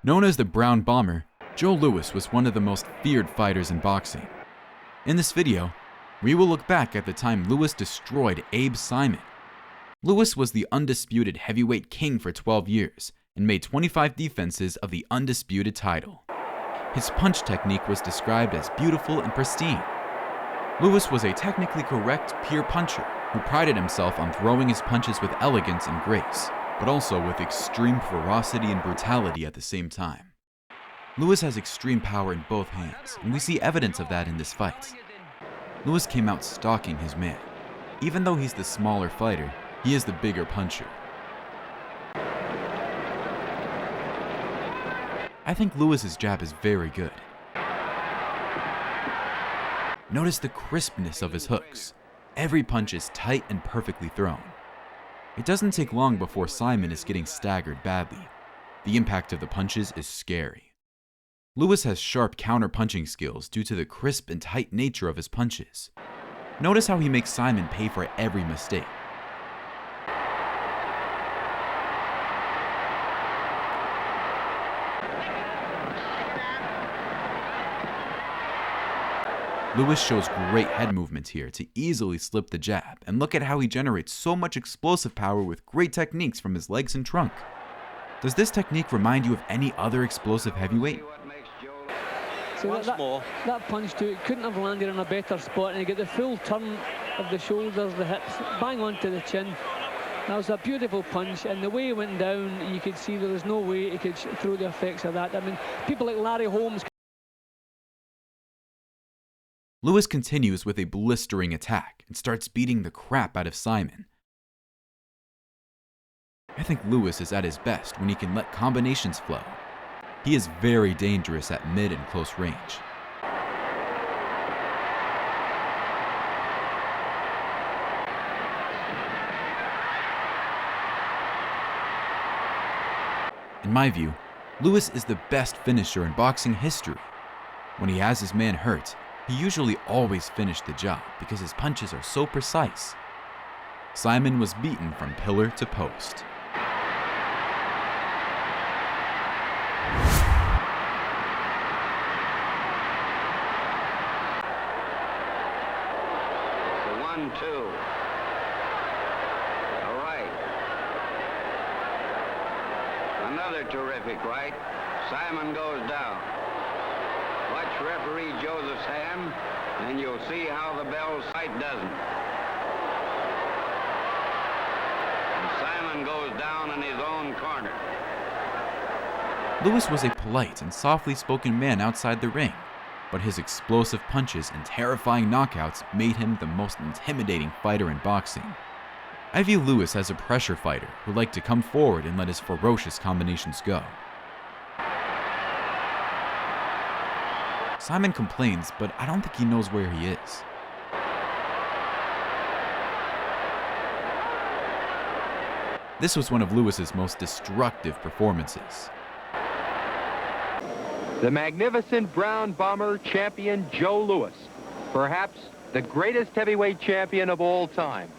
Known as the Brown Bomber, Joe Louis was one of the most feared fighters in boxing. In this video, we will look back at the time Louis destroyed Abe Simon. Louis was the undisputed heavyweight king for 12 years and made 25 defenses of the undisputed title. His punch technique was described as beautiful and pristine. Louis was a technically correct pure puncher who prided himself on throwing his punches with elegance and grace, but also with extreme ferocity and brutality at the same time. Louis has extreme power in both hands, and we see evidence of that in this fight. Louis came out stalking his man. Even though he's the smaller fighter, he is the bigger puncher. I think Louis's jab is very good. Notice the crispness of his hooks. Every punch is tight and perfectly thrown. It doesn't take long before Simon is getting staggered badly. The impact of the punches is scary. Louis has sharp counter-punching skills due to the crisp and tight nature of his punches. Notice how he makes Simon pay for every mistake. Louis shows great head movement here to easily slip the jab, and look at how he generates so much explosive power with great techniques from his legs and trunk. Does this technique remind you of any other explosive heavyweight? So that punch too, it couldn't have landed in a better spot, and you get the full turn of the shoulders, the hips, bang onto the chin. That was a beautiful punch, and the way it went down, you could see there was no way he could throw the effects of that. I mean, people like Larry Holmes. Louis continues with a blistering attack and starts beating the crap out of Simon. I think Louis is at his best when he can let combinations flow. He is very dangerous at mid and close range. In my view, Louis is the best finisher in boxing history. When he has his man hurt, he usually always finished the job because his punches are so precise. Simon was beaten from pillar to post. The 1-2. All right. Another terrific right. Simon goes down. Watch referee Joseph's hand, and you'll see how the bell sight doesn't. And Simon goes down in his own corner. Louis was a polite and softly spoken man outside the ring, but his explosive punches and terrifying knockouts made him the most intimidating fighter in boxing. I view Louis as a pressure fighter who liked to come forward and let his ferocious combinations go. Simon complains, but I don't think he knows where he is. This was one of Louis's most destructive performances. The magnificent Brown Bomber champion Joe Louis, perhaps the greatest heavyweight champion of all time.